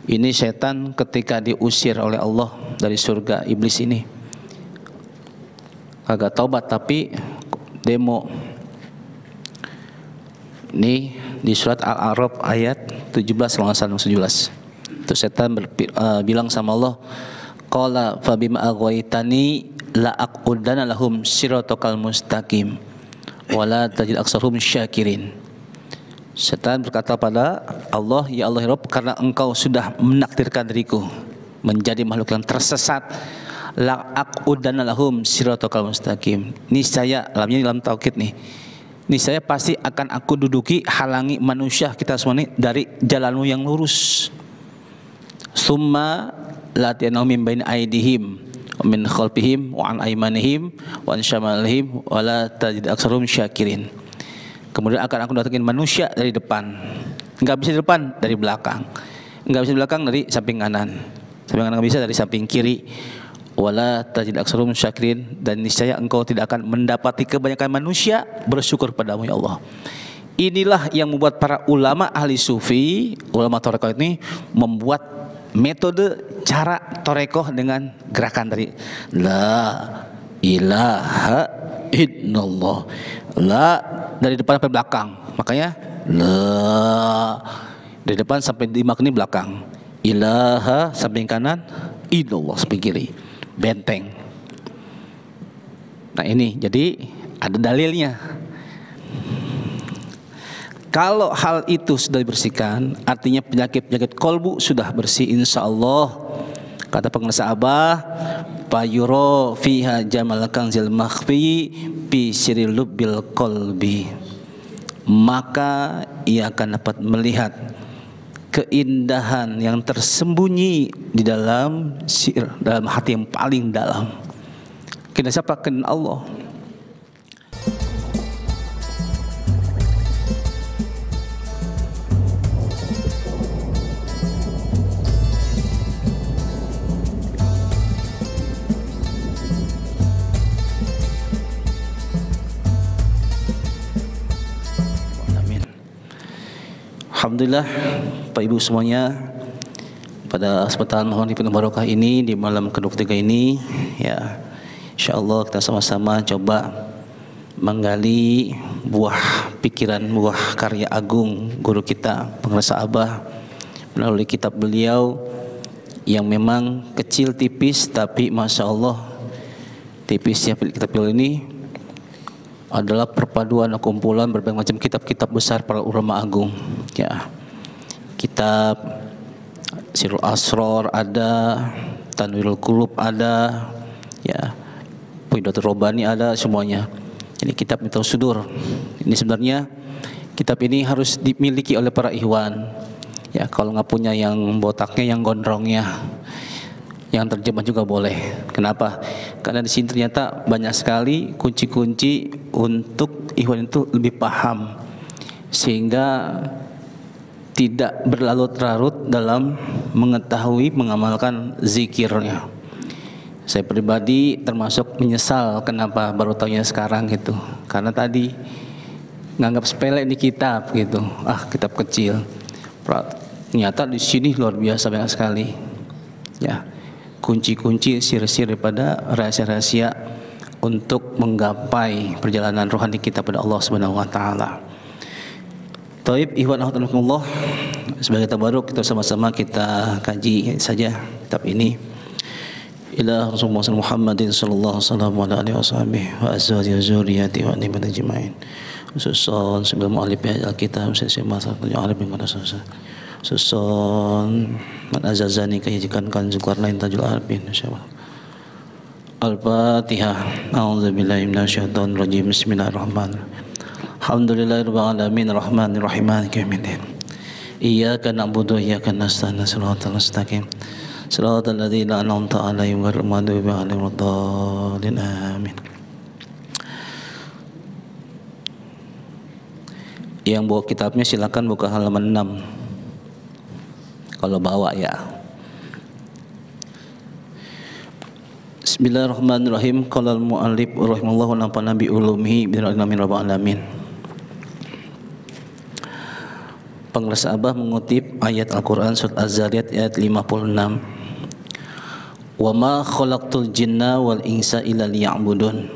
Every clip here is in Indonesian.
Ini setan ketika diusir oleh Allah dari surga, iblis ini kagak taubat tapi demo. Ini di surat Al-A'raf ayat 17 kalau nggak salah 17. Itu setan bilang sama Allah, qala fa bima aghwaytani la aqudanna lahum siratal mustaqim wala tajid aksarhum syakirin. Setan berkata pada Allah, ya Allah ya Rabb, karena engkau sudah menakdirkan diriku menjadi makhluk yang tersesat, la aqudanna lahum siratal mustaqim. Niscaya, lamnya dalam taukid nih, niscaya pasti akan aku duduki, halangi manusia kita semua ini dari jalanmu yang lurus. Summa latiyanahum min baini aydihim wa min khalfihim wa an aymanihim wa an syamalihim wa la tajid aksarhum syakirin. Kemudian akan aku datangin manusia dari depan. Enggak bisa di depan, dari belakang. Enggak bisa di belakang, dari samping kanan. Samping kanan enggak bisa, dari samping kiri. Wala tajid aksarhum syakirin, dan niscaya engkau tidak akan mendapati kebanyakan manusia bersyukur padamu ya Allah. Inilah yang membuat para ulama ahli sufi, ulama tarekat ini membuat metode cara tarekat dengan gerakan dari la ilaha illallah. La dari depan sampai belakang, makanya la dari depan sampai dimakni belakang, ilaha samping kanan, illallah samping kiri, benteng. Nah ini jadi ada dalilnya. Kalau hal itu sudah dibersihkan, artinya penyakit-penyakit kolbu sudah bersih insya Allah. Kata penguasa Abah, payuro fiha jamal kanzil makhfi bi siril lubbil qalbi, maka ia akan dapat melihat keindahan yang tersembunyi di dalam sir, dalam hati yang paling dalam. Kena siapa? Kena Allah. Alhamdulillah, Pak Ibu semuanya, pada kesempatan mohon penuh barokah ini di malam ke-23 ini, ya insyaallah kita sama-sama coba menggali buah pikiran, buah karya agung guru kita penguasa Abah melalui kitab beliau yang memang kecil tipis tapi masya Allah tipisnya kitab beliau ini adalah perpaduan kumpulan berbagai macam kitab-kitab besar para ulama agung. Ya, kitab Sirul Asror ada, Tanwirul Qulub ada, ya, Puidatul Robani ada, semuanya. Ini kitab Miftahul Sudur. Ini sebenarnya kitab ini harus dimiliki oleh para ikhwan. Ya, kalau nggak punya yang botaknya, yang gondrongnya, yang terjemah juga boleh. Kenapa? Karena di sini ternyata banyak sekali kunci-kunci untuk ikhwan itu lebih paham, sehingga tidak berlarut-larut dalam mengetahui mengamalkan zikirnya. Saya pribadi termasuk menyesal kenapa baru tahunya sekarang gitu. Karena tadi nganggap sepele ini kitab gitu. Ah, kitab kecil. Ternyata di sini luar biasa banyak sekali. Ya. Kunci-kunci sir-sir daripada rahasia-rahasia untuk menggapai perjalanan rohani kita pada Allah Subhanahu wa taala. Taib ikhwan akhwatullah, sebagai tabaruk kita sama-sama kita kaji saja kitab ini. Ila Rasulullah Muhammadin sallallahu alaihi wasallam wa azwajihi wa dzurriyyatihi wa ni'mat ajmain. Khususan sebelum alif al-kitab saya masak alif yang ada susah. Susun man azazani kajikan kan Zulkarnain tajul arabin insyaallah. Al-Fatihah. A'udzubillahi minasyaitonir rajim. Bismillahirrahmanirrahim. Alhamdulillahirabbil alamin arrahmanir rahim maliki yaumiddin. Iyyaka na'budu wa iyyaka nasta'in shiratal mustaqim. Shiratal ladzina an'amta 'alaihim ghairil maghdubi 'alaihim waladdallin. Amin. Yang bawa kitabnya silakan buka halaman 6. Kalau bawa ya. Bismillahirrahmanirrahim. Qala al-mu'allif rahimallahu nafa'ana bi ulumihi bi rabbil alamin. Pengurus Abah mengutip ayat Al-Quran surat Az-Zariyat ayat 56. Wa ma khalaqtul jinna wal insa illa liya'budun.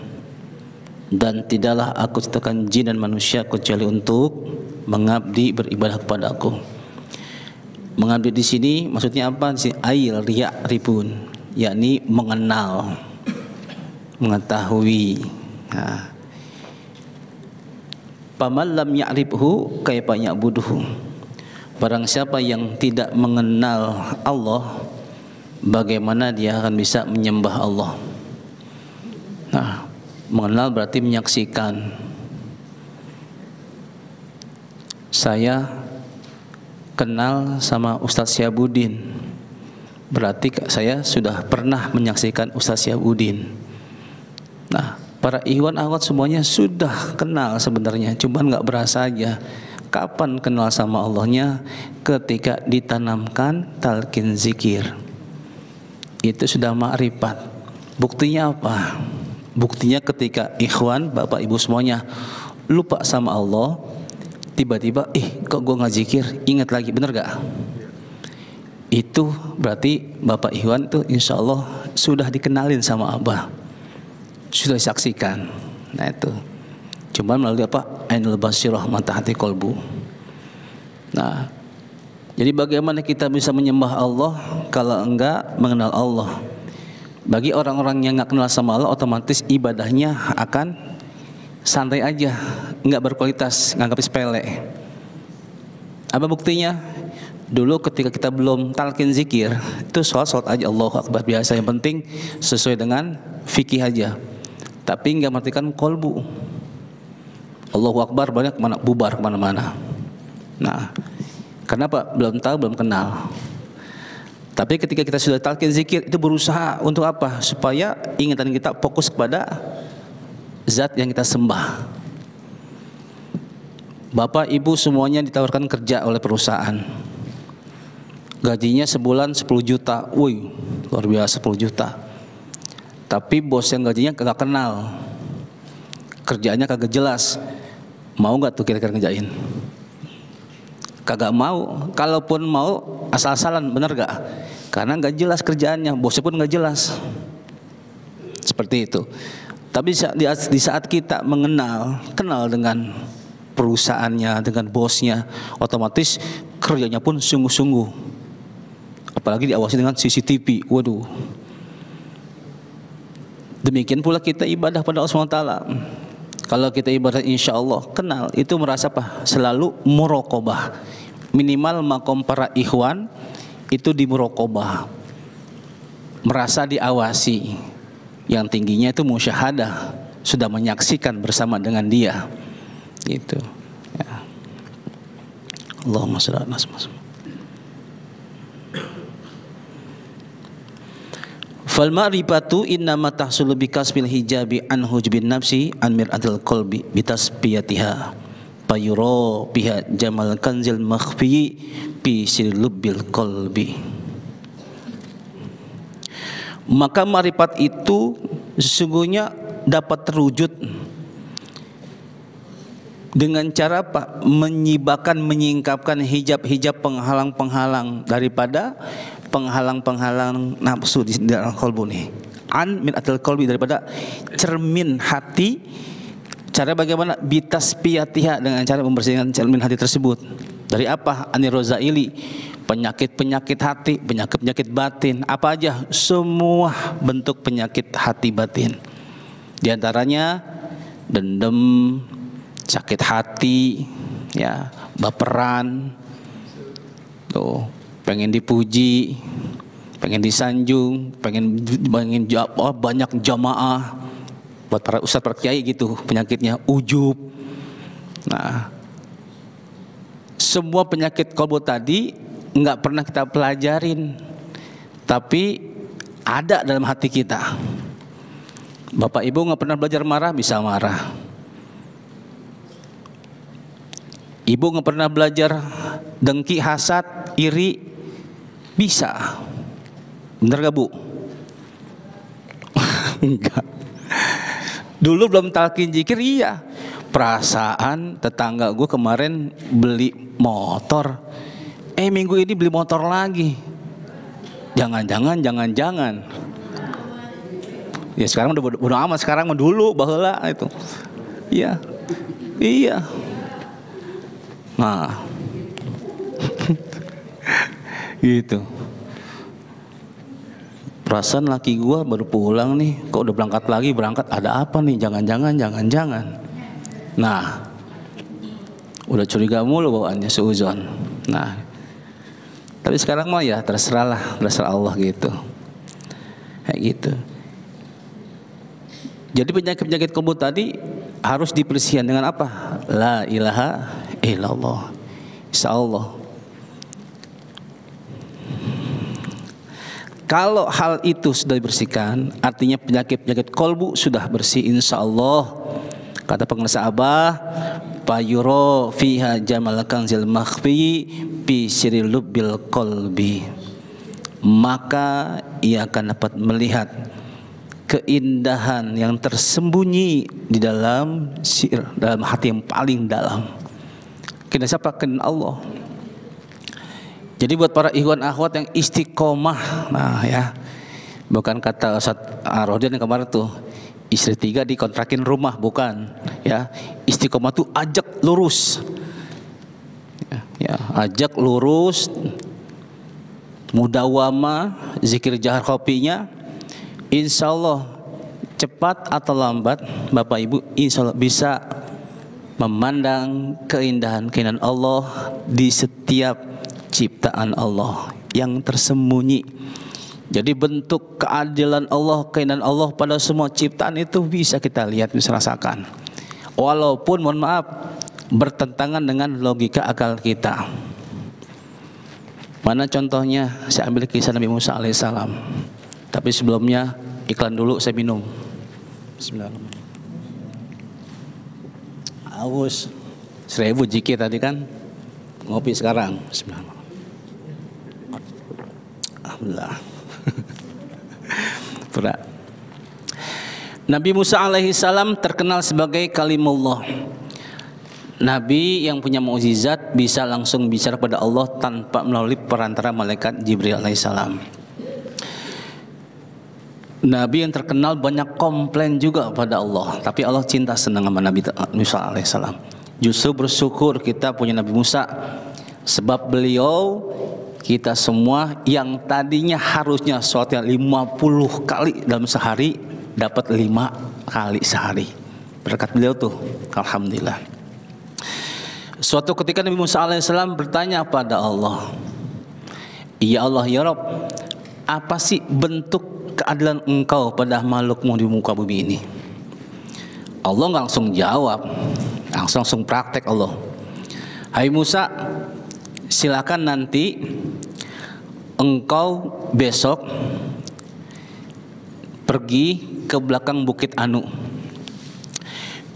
Dan tidaklah aku ciptakan jin dan manusia kecuali untuk mengabdi, beribadah kepada aku. Mengabdi di sini maksudnya apa? Di sini ayil ribun, yakni mengenal, mengetahui. Nah, paman lam ya'rifhu kaifa ya'buduhu. Barang siapa yang tidak mengenal Allah, bagaimana dia akan bisa menyembah Allah? Nah, mengenal berarti menyaksikan. Saya kenal sama Ustadz Syabuddin, berarti saya sudah pernah menyaksikan Ustadz Syabuddin. Nah, para ikhwan akhwat semuanya sudah kenal sebenarnya, cuman nggak berasa aja. Kapan kenal sama Allahnya? Ketika ditanamkan talqin zikir. Itu sudah ma'rifat. Buktinya apa? Buktinya ketika ikhwan, bapak ibu semuanya lupa sama Allah, tiba-tiba kok gue nggak zikir, ingat lagi, bener gak? Itu berarti bapak ikhwan tuh insya Allah sudah dikenalin sama Abah, sudah disaksikan. Nah itu cuman melalui apa? Ainul basirah, mata hati kolbu. Nah, jadi bagaimana kita bisa menyembah Allah kalau enggak mengenal Allah? Bagi orang-orang yang nggak kenal sama Allah, otomatis ibadahnya akan santai aja, nggak berkualitas, nganggap sepele. Apa buktinya? Dulu ketika kita belum talqin zikir, itu sholat aja Allahu Akbar biasa, yang penting sesuai dengan fikih aja, tapi nggak mematikan kolbu. Allahu Akbar banyak mana, bubar kemana-mana. Nah, kenapa? Belum tahu, belum kenal. Tapi ketika kita sudah talqin zikir, itu berusaha untuk apa? Supaya ingatan kita fokus kepada zat yang kita sembah. Bapak ibu semuanya ditawarkan kerja oleh perusahaan, gajinya sebulan 10 juta. Wih, luar biasa 10 juta. Tapi bos yang gajinya kagak kenal, kerjaannya kagak jelas. Mau gak tuh kira-kira ngerjain? Kagak mau. Kalaupun mau, asal-asalan, bener gak? Karena gak jelas kerjaannya, bosnya pun gak jelas. Seperti itu. Tapi di saat kita kenal dengan perusahaannya, dengan bosnya, otomatis kerjanya pun sungguh-sungguh. Apalagi diawasi dengan CCTV. Waduh. Demikian pula kita ibadah pada Allah SWT. Kalau kita ibadah insya Allah kenal, itu merasa apa? Selalu muraqabah. Minimal makom para ikhwan itu di muraqabah, merasa diawasi. Yang tingginya itu musyahadah, sudah menyaksikan bersama dengan dia. Gitu. Ya. Allahumma shalli ala Muhammad. Fal ma'rifatu innama tahsulu bi kasbil hijabi an hujbin nafsi an mir'atil qalbi bi tasbiyatiha fayura biha jamal kanzil makhfi bi sirlubbil qalbi. Maka ma'rifat itu sesungguhnya dapat terwujud dengan cara apa? Menyingkapkan hijab-hijab penghalang-penghalang daripada penghalang-penghalang nafsu di dalam kolbu nih. An min atil kolbi, daripada cermin hati. Cara bagaimana? Bitas piyatiha, dengan cara membersihkan cermin hati tersebut. Dari apa? Anir Rozaili, penyakit-penyakit hati, penyakit-penyakit batin, apa aja? Semua bentuk penyakit hati batin. Di antaranya dendam, sakit hati, ya, baperan, tuh, pengen dipuji, pengen disanjung, pengen banyak jamaah. Buat para ustadz, para kiai gitu penyakitnya, ujub. Nah, semua penyakit kolbu tadi nggak pernah kita pelajarin, tapi ada dalam hati kita. Bapak ibu nggak pernah belajar marah, bisa marah. Ibu nggak pernah belajar dengki, hasad, iri, bisa. Bener gak bu? Enggak. Dulu belum talqin zikir, iya. Perasaan tetangga gue kemarin beli motor, minggu ini beli motor lagi. Jangan-jangan. Ya sekarang udah bodo amat, sekarang mah dulu baheula itu. Iya. Nah. Gitu. Perasaan laki gua baru pulang nih, kok udah berangkat, ada apa nih? Jangan-jangan. Nah, udah curiga mulu bawaannya seuzon. Nah, tapi sekarang mah ya terserah Allah gitu. Kayak gitu. Jadi penyakit kalbu tadi harus dibersihkan dengan apa? La ilaha illallah. Insyaallah. Kalau hal itu sudah dibersihkan, artinya penyakit kolbu sudah bersih insyaallah. Kata pengarang Abah, payuro fiha jamal kanzil makhfi fi sirril lubbil qalbi. Maka ia akan dapat melihat keindahan yang tersembunyi di dalam hati yang paling dalam. Kena siapa? Kena Allah. Jadi buat para ikhwan akhwat yang istiqomah, nah ya, bukan kata Ustaz Rodin yang kemarin tuh, istri 3 dikontrakin rumah, bukan ya. Istiqomah tuh ajak lurus, ya ajak lurus, mudawama, zikir jahar kopinya, insya Allah cepat atau lambat Bapak Ibu insya Allah bisa memandang keindahan Allah di setiap ciptaan Allah yang tersembunyi. Jadi bentuk keadilan Allah, keindahan Allah pada semua ciptaan itu bisa kita lihat, bisa rasakan. Walaupun mohon maaf bertentangan dengan logika akal kita. Mana contohnya? Saya ambil kisah Nabi Musa alaihissalam. Tapi sebelumnya iklan dulu, saya minum. Bismillahirrahmanirrahim. Aus 1000 jiki tadi kan, ngopi sekarang. Bismillahirrahmanirrahim. Alhamdulillah. Berat. Nabi Musa alaihissalam terkenal sebagai kalimullah. Nabi yang punya mukjizat, bisa langsung bicara pada Allah tanpa melalui perantara malaikat Jibril alaihissalam. Nabi yang terkenal banyak komplain juga pada Allah, tapi Allah cinta senang sama Nabi Musa alaihissalam. Justru bersyukur kita punya Nabi Musa, sebab beliau kita semua yang tadinya harusnya sholatnya 50 kali dalam sehari, dapat 5 kali sehari. Berkat beliau tuh, alhamdulillah. Suatu ketika Nabi Musa alaihissalam bertanya pada Allah, ya Allah ya Rabb, apa sih bentuk keadilan engkau pada makhlukmu di muka bumi ini? Allah nggak langsung jawab, langsung praktek Allah. Hai Musa, silakan nanti engkau besok pergi ke belakang Bukit Anu.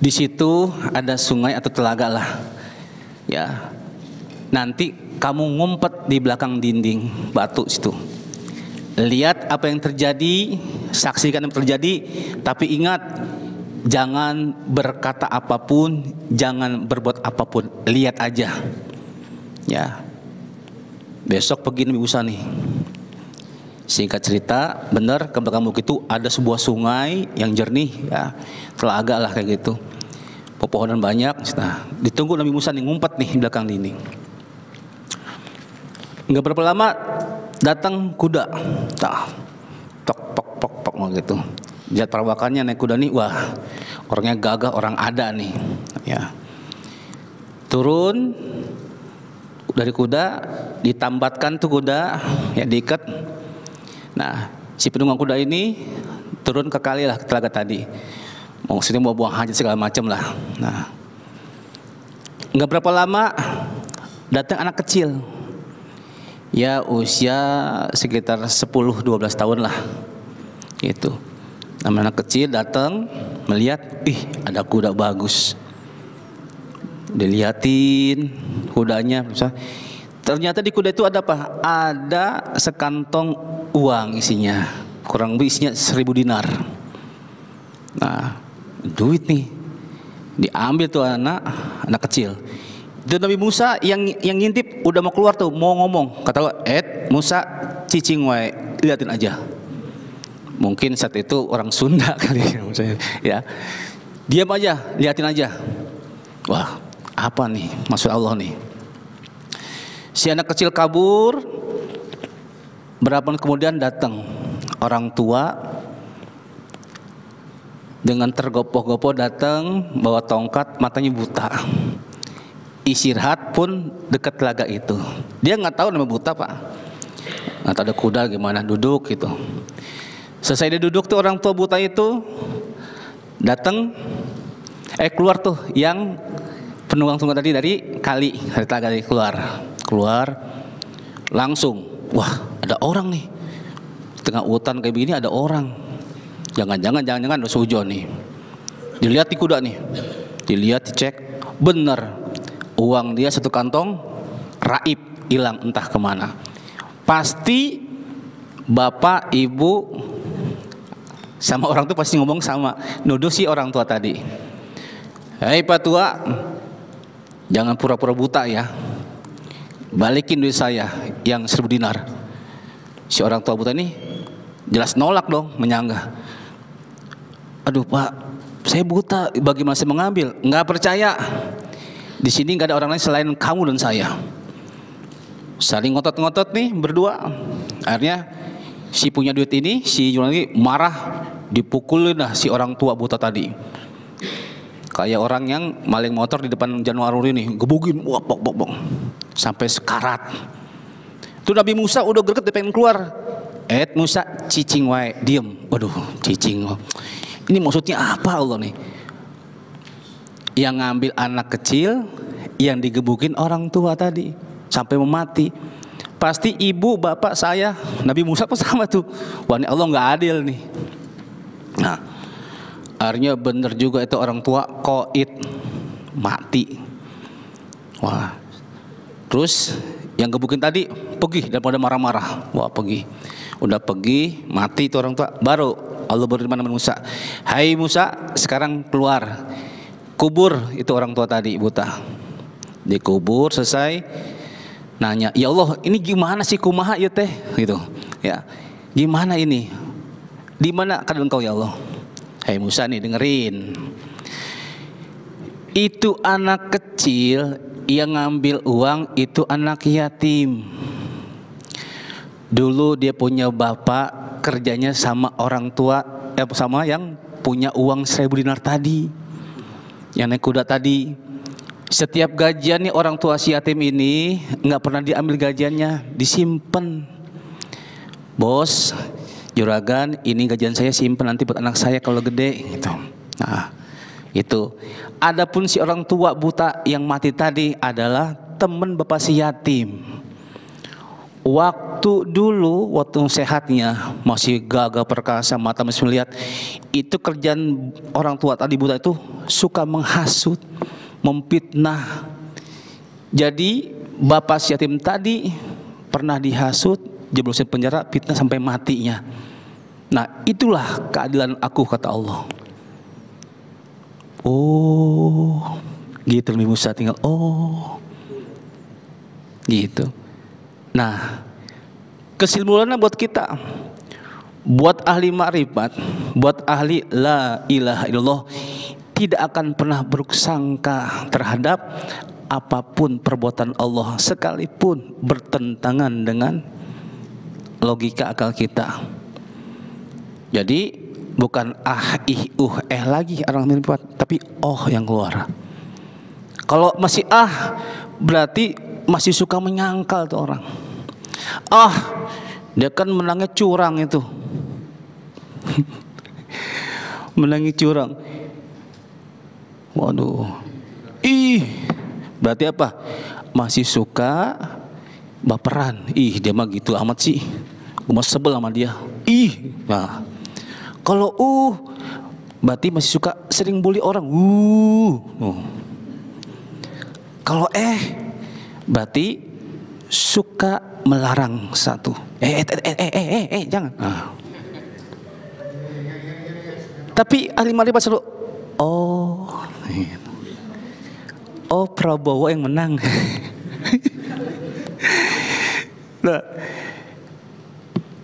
Di situ ada sungai atau telaga lah. Ya. Nanti kamu ngumpet di belakang dinding batu situ. Lihat apa yang terjadi, saksikan yang terjadi, tapi ingat jangan berkata apapun, jangan berbuat apapun, lihat aja. Ya. Besok pergi Nabi Musa nih. Singkat cerita, benar ke belakang bukit itu ada sebuah sungai yang jernih, ya, telaga lah kayak gitu. Pepohonan banyak. Nah, ditunggu Nabi Musa nih ngumpet nih di belakang dinding. Enggak berapa lama datang kuda. Tok gitu. Lihat perawakannya naik kuda nih, wah, orangnya gagah, orang ada nih, ya. Turun dari kuda, ditambatkan tuh kuda, ya diikat. Nah, si penunggang kuda ini turun ke kali lah, ke telaga tadi. Maksudnya mau buang hajat segala macam lah. Nah, nggak berapa lama datang anak kecil. Ya usia sekitar 10-12 tahun lah. Gitu. Anak kecil datang melihat, ada kuda bagus. Dilihatin kudanya, ternyata di kuda itu ada apa? Ada sekantong uang isinya, kurang lebih isinya 1000 dinar. Nah, duit nih. Diambil tuh anak kecil. Itu Nabi Musa yang ngintip udah mau keluar tuh, mau ngomong. Kata Musa, cicing wae, liatin aja. Mungkin saat itu orang Sunda kali ya. Diam aja, liatin aja. Wah, apa nih maksud Allah nih? Si anak kecil kabur. Berapa menit kemudian datang orang tua dengan tergopoh-gopoh datang bawa tongkat, matanya buta. Istirahat pun dekat telaga itu. Dia nggak tahu nama buta, Pak. Nggak tahu ada kuda gimana, duduk gitu. Selesai dia duduk tuh orang tua buta itu datang, keluar tuh yang penunggang tunggal tadi dari kali, dari telaga tadi keluar langsung. Wah, ada orang nih. Tengah hutan kayak begini ada orang. Jangan-jangan ada sujon nih. Dilihat di kuda nih. Dilihat, dicek, bener. Uang dia satu kantong raib, hilang entah kemana. Pasti bapak, ibu sama orang tuh pasti ngomong sama, nuduh si orang tua tadi. Hei Pak Tua, jangan pura-pura buta ya. Balikin duit saya yang 1000 dinar. Si orang tua buta ini jelas nolak dong, menyanggah. Aduh Pak, saya buta, bagaimana saya mengambil? Nggak percaya. Di sini nggak ada orang lain selain kamu dan saya. Saling ngotot-ngotot nih berdua. Akhirnya si punya duit ini, si Yunani marah, dipukulin lah si orang tua buta tadi. Kayak orang yang maling motor di depan Januari ini, gebugin, wah, bok, sampai sekarat. Itu Nabi Musa udah greget, dia pengen keluar. Musa, cicing wae, diem. Waduh, cicing. Ini maksudnya apa Allah nih? Yang ngambil anak kecil, yang digebukin orang tua tadi sampai memati. Pasti ibu, bapak saya, Nabi Musa pun sama tuh. Wah, ini Allah nggak adil nih. Nah, akhirnya bener juga itu orang tua koit mati. Wah, terus yang gebukin tadi pergi daripada marah-marah. Wah, pergi. Udah pergi, mati itu orang tua. Baru Allah berfirman sama Musa, hai Musa, sekarang keluar. Kubur itu orang tua tadi buta. Dikubur selesai. Nanya, ya Allah, ini gimana sih kumaha ya teh? Gitu. Ya, gimana ini? Di mana keadaan engkau ya Allah? Hai Musa nih, dengerin. Itu anak kecil yang ngambil uang itu anak yatim. Dulu dia punya bapak, kerjanya sama orang tua, sama yang punya uang 1000 dinar tadi, yang naik kuda tadi. Setiap gajian nih orang tua si yatim ini nggak pernah diambil gajiannya, disimpan. Bos, juragan, ini gajian saya simpen nanti buat anak saya kalau gede gitu. Nah, itu. Adapun si orang tua buta yang mati tadi adalah teman bapak si yatim. Waktu dulu, waktu sehatnya masih gagah perkasa, mata masih melihat, itu kerjaan orang tua tadi buta itu suka menghasut, memfitnah. Jadi bapak si yatim tadi pernah dihasut, jeblosin penjara, fitnah sampai matinya. Nah, itulah keadilan aku, kata Allah. Oh, gitu Nabi Musa tinggal. Oh, gitu. Nah, kesimpulannya buat kita, buat ahli ma'rifat, buat ahli la ilaha illallah, tidak akan pernah bersangka terhadap apapun perbuatan Allah sekalipun bertentangan dengan logika akal kita. Jadi bukan lagi orang ma'rifat, tapi yang keluar. Kalau masih berarti masih suka menyangkal tuh orang. Dia kan menangnya curang itu. Menangnya curang. Waduh. Berarti apa? Masih suka baperan. Dia mah gitu amat sih. Gue sebel sama dia. Nah, kalau berarti masih suka sering bully orang. Kalau berarti suka melarang satu. Jangan. Tapi ahli ma'rifat selalu oh Prabowo yang menang. Nah,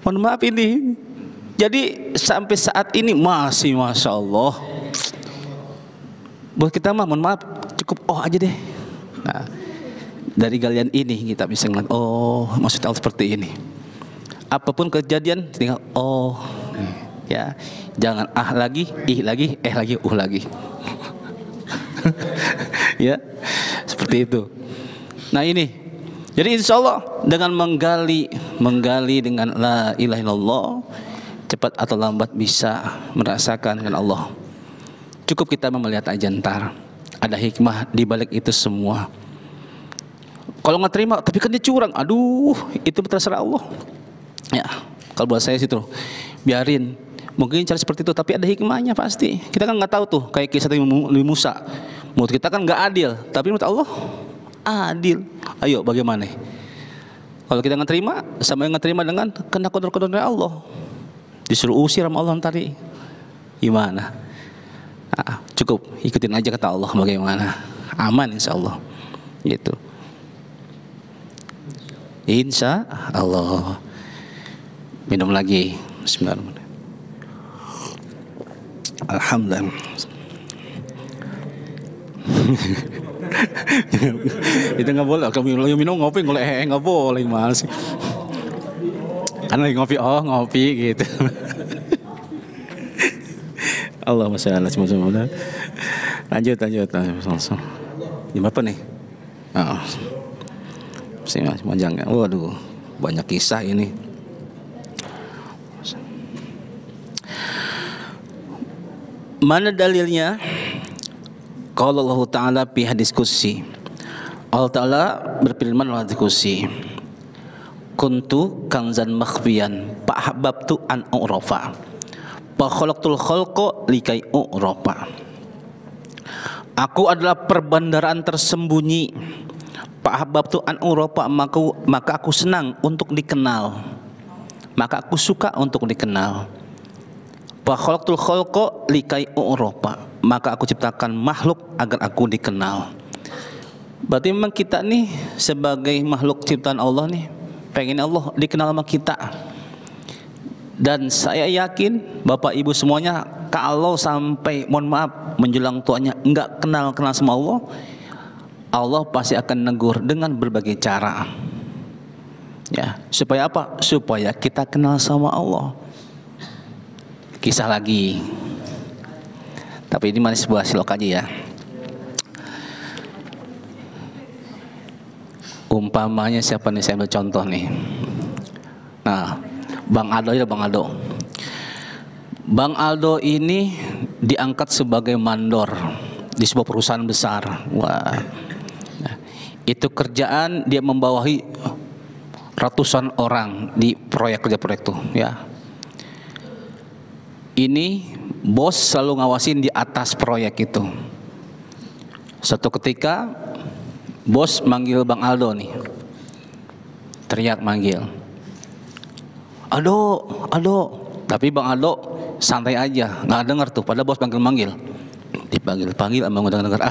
mohon maaf ini. Jadi sampai saat ini masih Masya Allah. Buat kita mah mohon maaf cukup oh aja deh. Nah, dari galian ini kita bisa ngeliat oh maksud Allah seperti ini. Apapun kejadian tinggal oh ya, jangan lagi, lagi, lagi, lagi. Ya, seperti itu. Nah ini, jadi insya Allah dengan menggali dengan la ilaha illallah, cepat atau lambat bisa merasakan dengan Allah. Cukup kita melihat aja ntar ada hikmah di balik itu semua. Kalau nggak terima, tapi kan dia curang, aduh itu terserah Allah. Ya, kalau buat saya sih tuh, biarin. Mungkin cara seperti itu, tapi ada hikmahnya pasti. Kita kan nggak tahu tuh, kayak kisah Nabi Musa. Menurut kita kan nggak adil, tapi menurut Allah adil. Ayo bagaimana? Kalau kita nggak terima, sama yang nggak terima dengan kena kodok-kodok dari Allah, disuruh usir sama Allah tadi, gimana? Nah, cukup ikutin aja kata Allah bagaimana, aman insya Allah, gitu. Insya Allah. Minum lagi. Bismillahirrahmanirrahim. Alhamdulillah. Itu nggak boleh. Kalau minum ngopi nggak boleh mas. Karena lagi ngopi, ngopi gitu. Allahumma shalli ala Muhammad. Lanjut. Gimana apa nih? Masih panjang ya. Waduh, banyak kisah ini. Mana dalilnya? Kalau Allah Ta'ala fi hadis qudsi, Allah Ta'ala berfirman dalam hadis qudsi, kuntu kanzan makhfiyan fa'ahbabtu an u'rafa fa khalaqtul khalqa likai u'rafa. Aku adalah perbendaharaan tersembunyi, fa'ahbabtu an u'rafa, maka aku senang untuk dikenal, maka aku suka untuk dikenal. Fa khalaqtul khalqa likai u'rafa, maka aku ciptakan makhluk agar aku dikenal. Berarti memang kita nih sebagai makhluk ciptaan Allah nih pengen Allah dikenal sama kita. Dan saya yakin Bapak Ibu semuanya kalau sampai mohon maaf menjelang tuanya enggak kenal sama Allah, Allah pasti akan negur dengan berbagai cara. Ya, supaya apa? Supaya kita kenal sama Allah. Kisah lagi. Tapi ini masih sebuah silok aja ya. Umpamanya siapa nih, saya ambil contoh nih. Nah, Bang Aldo ya, Bang Aldo. Bang Aldo ini diangkat sebagai mandor di sebuah perusahaan besar. Wah. Nah, itu kerjaan dia membawahi ratusan orang di proyek-proyek tuh, ya. Ini bos selalu ngawasin di atas proyek itu. Suatu ketika bos manggil Bang Aldo nih, teriak manggil, Aldo. Tapi Bang Aldo santai aja, nggak dengar tuh. Padahal bos manggil, dipanggil, emang udah denger.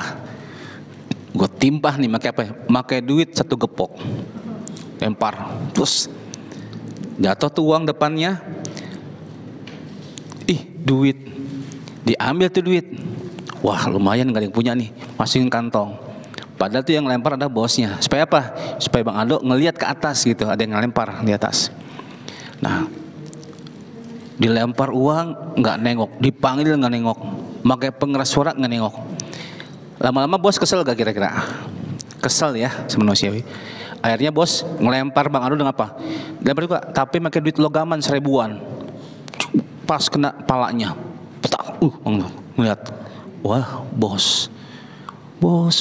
Gue timpah nih, pakai apa? Pakai duit 1 gepok, lempar, terus jatuh tuh uang depannya. Duit diambil tuh duit. Wah lumayan, gak ada yang punya nih, masukin kantong. Padahal tuh yang lempar ada bosnya. Supaya apa? Supaya Bang Aldo ngelihat ke atas gitu, ada yang ngelempar di atas. Nah, dilempar uang nggak nengok, dipanggil nggak nengok, pakai pengeras suara nggak nengok. Lama-lama bos kesel gak kira-kira? Kesel ya manusiawi. Akhirnya bos ngelempar Bang Aldo dengan apa? Lempar juga, tapi pakai duit logaman 1000-an. Pas kena palanya, petak, ngeliat, wah bos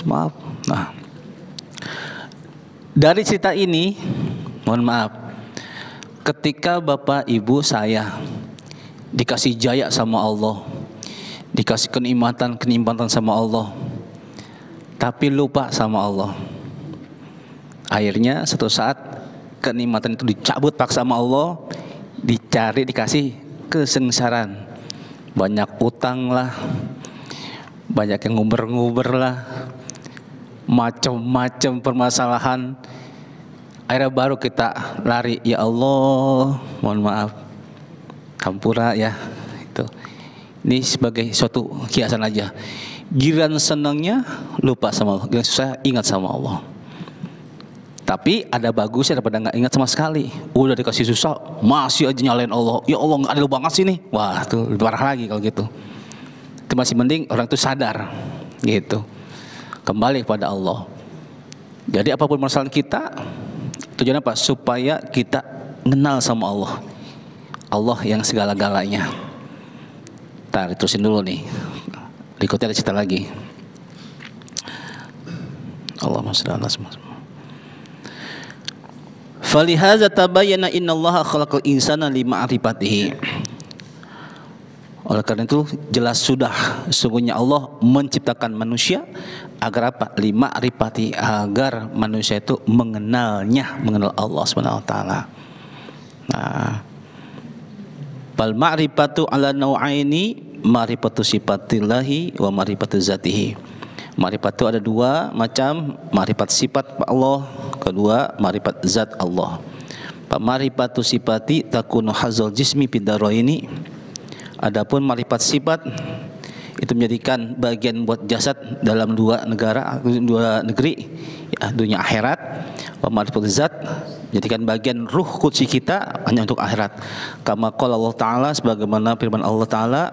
maaf. Nah, dari cerita ini, mohon maaf, ketika Bapak Ibu saya dikasih jaya sama Allah, dikasih kenikmatan sama Allah, tapi lupa sama Allah, akhirnya suatu saat kenikmatan itu dicabut paksa sama Allah, dikasih kesengsaraan, banyak utang lah, banyak yang nguber lah, macam-macam permasalahan. Akhirnya baru kita lari, ya Allah, mohon maaf, hampura ya. Itu. Ini sebagai suatu kiasan aja. Giliran senangnya lupa sama Allah, giliran susah ingat sama Allah. Tapi ada bagusnya daripada nggak ingat sama sekali. Udah dikasih susah, masih aja nyalain Allah. Ya Allah, nggak adil banget sih nih. Wah, itu lebih parah lagi kalau gitu. Itu masih mending orang itu sadar, gitu. Kembali kepada Allah. Jadi apapun masalah kita, tujuan apa? Supaya kita kenal sama Allah. Allah yang segala-galanya. Ntar terusin dulu nih. Berikutnya ada cerita lagi. Allahumma shalli ala Muhammad. Falihaza tabayyana innallaha khalaqal insana lima'rifatihi. Oleh karena itu jelas sudah sesungguhnya Allah menciptakan manusia agar apa? Lima'rifati, agar manusia itu mengenalnya, mengenal Allah Subhanahu wa taala. Nah, bal ma'rifatu ala nau'aini, ma'rifatu sifatillahi wa ma'rifatu zatihi. Ma'rifat itu ada dua macam, ma'rifat sifat Allah, kedua ma'rifat zat Allah. Ma'rifatu sifati takunu hazal jismi bidaraini. Adapun ma'rifat sifat itu menjadikan bagian buat jasad dalam dua negeri, ya, dunia akhirat. Wa ma'rifat zat menjadikan bagian ruh qudsi kita hanya untuk akhirat. Kama qala Allah Ta'ala, sebagaimana firman Allah Ta'ala,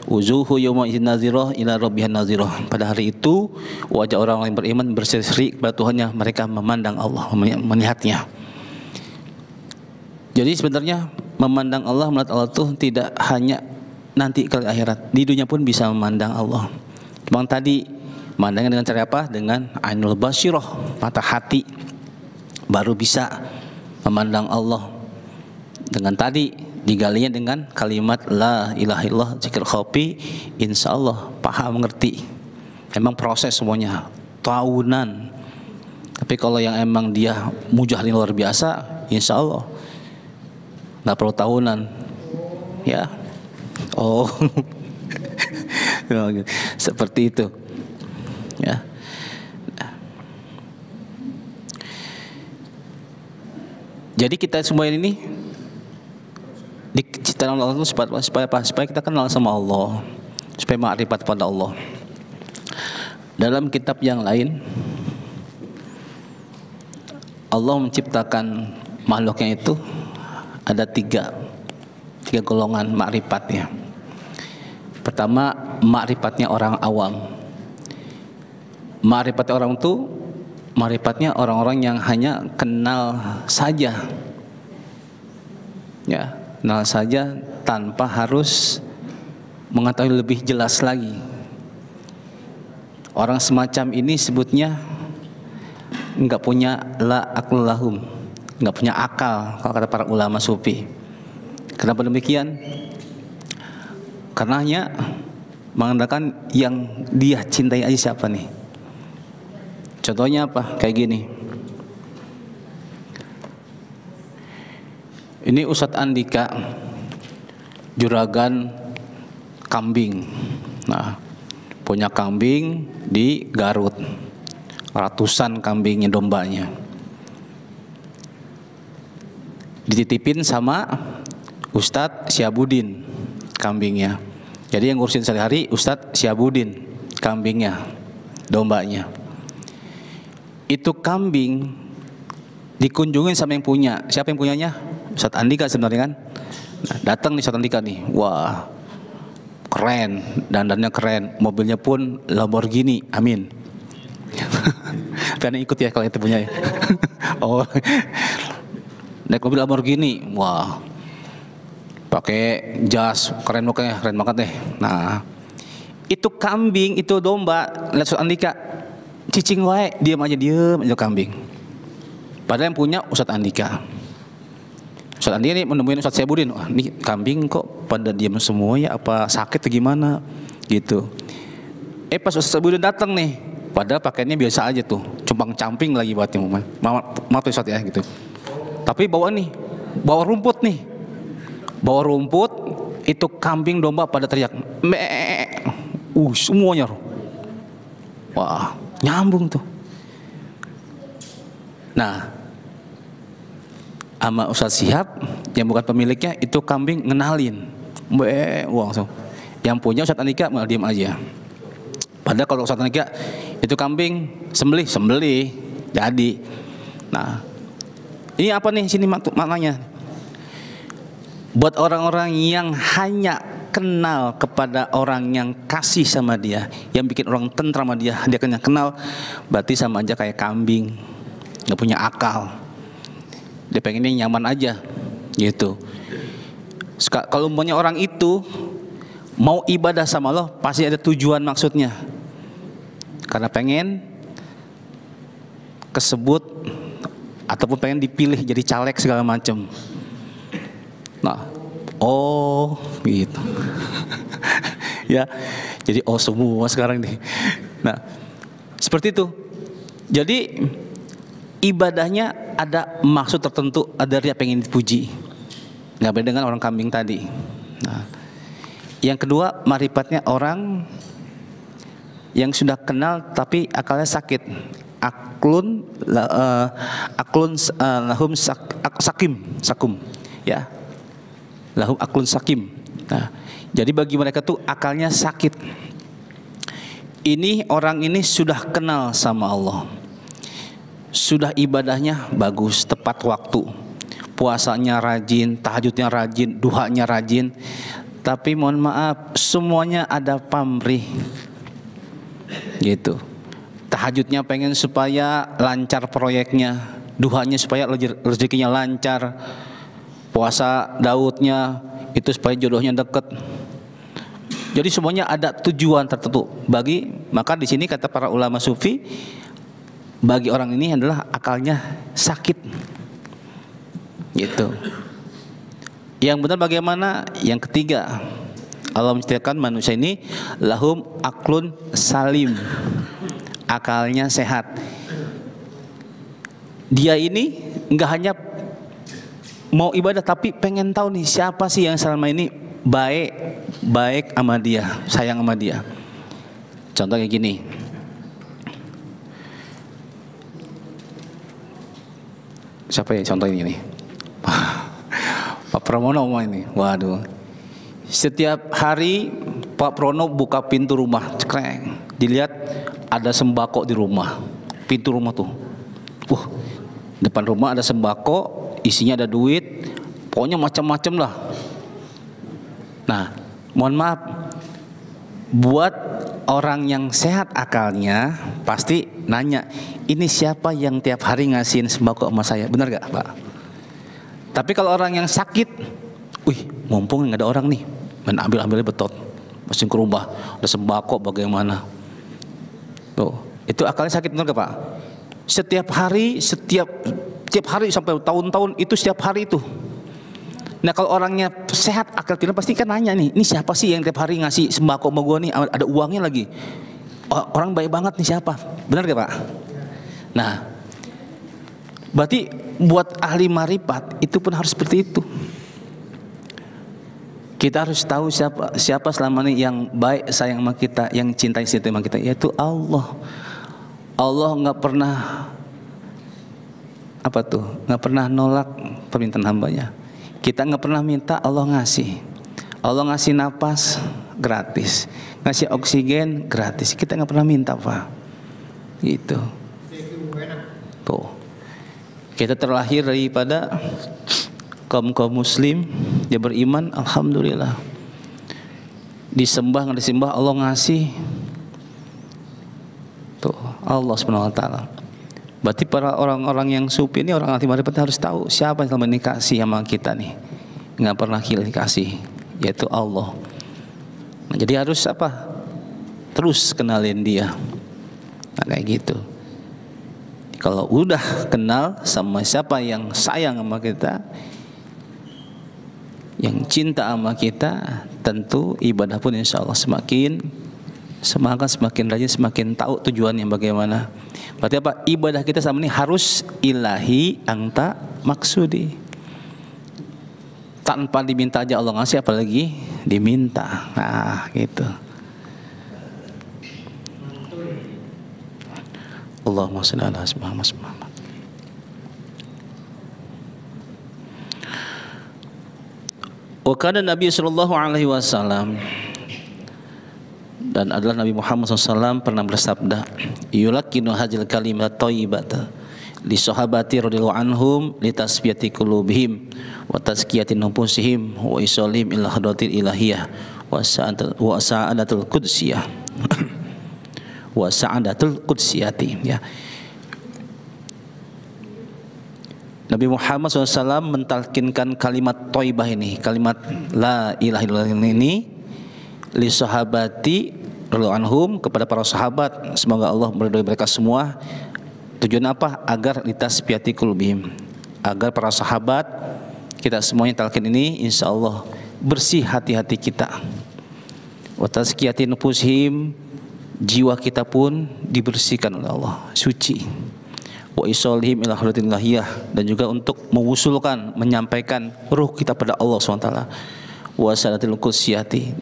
wujuhu yawma idzin nazirah ila rabbiha nazirah. Pada hari itu wajah orang yang beriman berseri kepada Tuhannya, mereka memandang Allah, melihatnya. Jadi sebenarnya memandang Allah, melihat Allah itu tidak hanya nanti ke akhirat, di dunia pun bisa memandang Allah. Cuma tadi memandangnya dengan cara apa? Dengan ainul basirah, mata hati, baru bisa memandang Allah. Dengan tadi digalinya dengan kalimat la ilaha illallah, zikir khofi, insya Allah paham, mengerti. Emang proses semuanya tahunan. Tapi kalau yang emang dia mujahidin luar biasa, insya Allah nggak perlu tahunan, ya. Oh, seperti itu, ya. Jadi kita semua ini diciptakan Allah itu supaya kita kenal sama Allah, supaya ma'rifat pada Allah. Dalam kitab yang lain, Allah menciptakan makhluknya itu ada tiga golongan ma'rifatnya. Pertama, ma'rifatnya orang awam. Ma'rifatnya orang itu, ma'rifatnya orang-orang yang hanya kenal saja, ya, kenal saja tanpa harus mengetahui lebih jelas lagi. Orang semacam ini sebutnya enggak punya la aql lahum, enggak punya akal kalau kata para ulama sufi. Kenapa demikian? Karenanya mengandalkan yang dia cintai aja siapa nih. Contohnya apa? Kayak gini. Ini Ustadz Andika, juragan kambing. Nah, punya kambing di Garut, ratusan kambingnya, dombanya. Dititipin sama Ustadz Syiabudin kambingnya. Jadi yang ngurusin sehari-hari Ustadz Syiabudin kambingnya, dombanya. Itu kambing dikunjungin sama yang punya. Siapa yang punyanya? Ustadz Andika sebenarnya kan. Nah, datang nih Ustadz Andika nih. Wah, keren, dandannya keren, mobilnya pun Lamborghini, amin. Karena ikut ya kalau itu punya ya. Oh, naik mobil Lamborghini, wah, pakai jas, keren banget deh. Nah, itu kambing, itu domba, lihat Ustadz Andika, cicing wae, diam aja kambing. Padahal yang punya Ustadz Andika. Ustadz Andika ini menemuin Ustadz Syiabudin, wah ini kambing kok pada diam semua ya, apa sakit atau gimana gitu. Pas Ustadz Syiabudin datang nih, padahal pakaiannya biasa aja tuh, cumpang camping lagi buatnya, maaf Ustadz ya gitu. Tapi bawa rumput nih, bawa rumput, itu kambing domba pada teriak, semuanya, wah nyambung tuh. Nah, sama Ustadz Syihab yang bukan pemiliknya itu kambing ngenalin, langsung. Yang punya Ustadz Andika malah diam aja. Padahal kalau Ustadz Andika itu kambing sembelih jadi. Nah, ini apa nih sini maknanya? Buat orang-orang yang hanya kenal kepada orang yang kasih sama dia, yang bikin orang tentram sama dia kenal, berarti sama aja kayak kambing, nggak punya akal. Dia pengennya nyaman aja, gitu. Kalau umpamanya orang itu mau ibadah sama Allah, pasti ada tujuan maksudnya. Karena pengen kesebut ataupun pengen dipilih jadi caleg segala macam. Nah, gitu. Ya, jadi semua sekarang nih. Nah, seperti itu. Jadi ibadahnya ada maksud tertentu, ada dia pengen dipuji. Nggak beda dengan orang kambing tadi. Nah, yang kedua, marifatnya orang yang sudah kenal tapi akalnya sakit. Aklun lahum sakum, ya. Lahum aklun sakim. Nah, jadi bagi mereka tuh akalnya sakit. Ini orang ini sudah kenal sama Allah, sudah ibadahnya bagus, tepat waktu, puasanya rajin, tahajudnya rajin, duhanya rajin. Tapi mohon maaf, semuanya ada pamrih, gitu. Tahajudnya pengen supaya lancar proyeknya, duhanya supaya rezekinya lancar, puasa Daudnya itu supaya jodohnya deket. Jadi semuanya ada tujuan tertentu. Maka di sini kata para ulama sufi, bagi orang ini adalah akalnya sakit, gitu. Yang benar bagaimana? Yang ketiga, Allah menciptakan manusia ini lahum aklun salim, akalnya sehat. Dia ini enggak hanya mau ibadah tapi pengen tahu nih siapa sih yang selama ini baik sama dia, sayang sama dia. Contohnya gini, siapa ya contohnya ini? Pak Pramono ini, waduh. Setiap hari Pak Pramono buka pintu rumah, cekreng, dilihat ada sembako di rumah, pintu rumah tuh. Depan rumah ada sembako, isinya ada duit, pokoknya macam-macam lah. Nah, mohon maaf, buat orang yang sehat akalnya pasti nanya, ini siapa yang tiap hari ngasihin sembako sama saya, benar gak Pak? Tapi kalau orang yang sakit, mumpung nggak ada orang nih, main ambil betot, masuk ke rumah, ada sembako bagaimana? Tuh, itu akalnya sakit, benar gak Pak? Setiap hari sampai tahun-tahun itu setiap hari itu. Nah kalau orangnya sehat akal tidak pasti kan nanya nih, ini siapa sih yang tiap hari ngasih sembako sama gua nih, ada uangnya lagi. Orang baik banget nih siapa? Benar gak Pak? Nah, berarti buat ahli marifat itu pun harus seperti itu. Kita harus tahu siapa selama ini yang baik sayang sama kita, yang cintai sama kita, yaitu Allah. Allah nggak pernah nggak pernah nolak permintaan hambanya. Kita nggak pernah minta, Allah ngasih. Allah ngasih napas gratis, ngasih oksigen gratis. Kita nggak pernah minta Pak, gitu. Tuh, kita terlahir daripada kaum muslim, dia beriman, alhamdulillah. Disembah nggak disembah, Allah ngasih. Tuh, Allah SWT. Berarti para orang-orang yang sufi ini, orang ahli marifat harus tahu siapa yang selama ini kasih sama kita nih, nggak pernah kasih, yaitu Allah. Nah, jadi harus terus kenalin dia. Nah, kayak gitu. Kalau udah kenal sama siapa yang sayang sama kita, yang cinta sama kita, tentu ibadah pun insya Allah semakin semangat, semakin rajin, semakin tahu tujuannya bagaimana. Berarti ibadah kita sama ini harus ilahi anta maksudi. Tanpa diminta aja Allah ngasih, apalagi diminta. Nah, gitu. Allahumma shalli ala Muhammad. Wa kana Nabi sallallahu alaihi wasallam, dan adalah Nabi Muhammad SAW pernah bersabda, yulakinu hajil kalimat thayyibata li sahabati radhiyallahu anhum li tasfiyati qulubihim wa tazkiyati nufusihim wa isalihim ila hadratil ilahiyah wa sa'adatul qudsiyah wa sa'adatul qudsiyati, ya. Nabi Muhammad SAW mentalkinkan kalimat thayyibah ini, kalimat la ilaha illallah ini, li sahabati radhiyallahu anhum, kepada para sahabat, semoga Allah meridhai mereka semua. Tujuan apa? Agar litasfiyati qulubihim, agar para sahabat, kita semuanya talkin ini insya Allah bersih hati-hati kita. Wa tazkiyati nufusihim, jiwa kita pun dibersihkan oleh Allah, suci. Wa isolihim ila hadratil ilahiyah, dan juga untuk mengusulkan, menyampaikan ruh kita pada Allah SWT. Wa sadatil qudsiyati,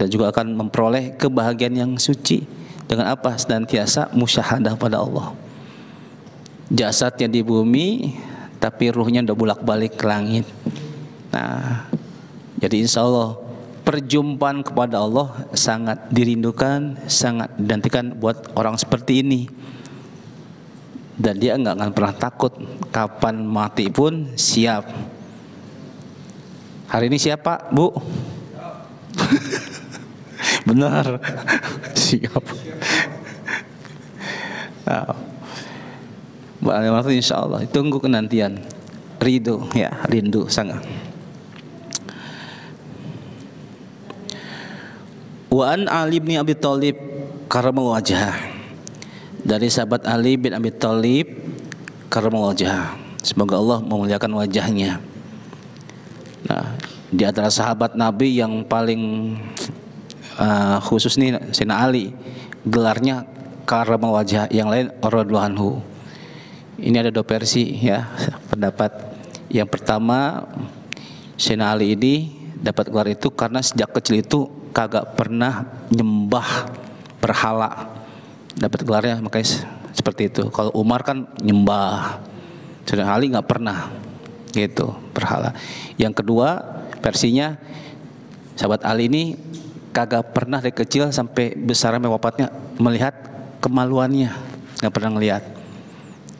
dan juga akan memperoleh kebahagiaan yang suci. Dengan apa? Senantiasa musyahadah pada Allah. Jasadnya di bumi, tapi ruhnya udah bolak-balik ke langit. Nah, jadi insya Allah perjumpaan kepada Allah sangat dirindukan, sangat dinantikan buat orang seperti ini. Dan dia nggak akan pernah takut, kapan mati pun siap. Hari ini siapa, Bu? Benar, siap. Mbak Alimatu insya Allah tunggu kenantian, ridho, ya, rindu sangat. Wa an Ali bin Abi Thalib karramallahu wajhah, dari sahabat Ali bin Abi Thalib karramallahu wajhah, semoga Allah memuliakan wajahnya. Nah, di antara sahabat Nabi yang paling khusus nih Sayyidina Ali, gelarnya karramallahu wajhah, yang lain radhiyallahu anhu. Ini ada dua versi, ya, pendapat. Yang pertama, Sayyidina Ali ini dapat gelar itu karena sejak kecil itu kagak pernah nyembah berhala, dapat gelarnya makanya seperti itu. Kalau Umar kan nyembah, Sayyidina Ali nggak pernah gitu berhala. Yang kedua versinya, sahabat Ali ini kagak pernah dari kecil sampai besar sampai wafatnya melihat kemaluannya, nggak pernah ngelihat.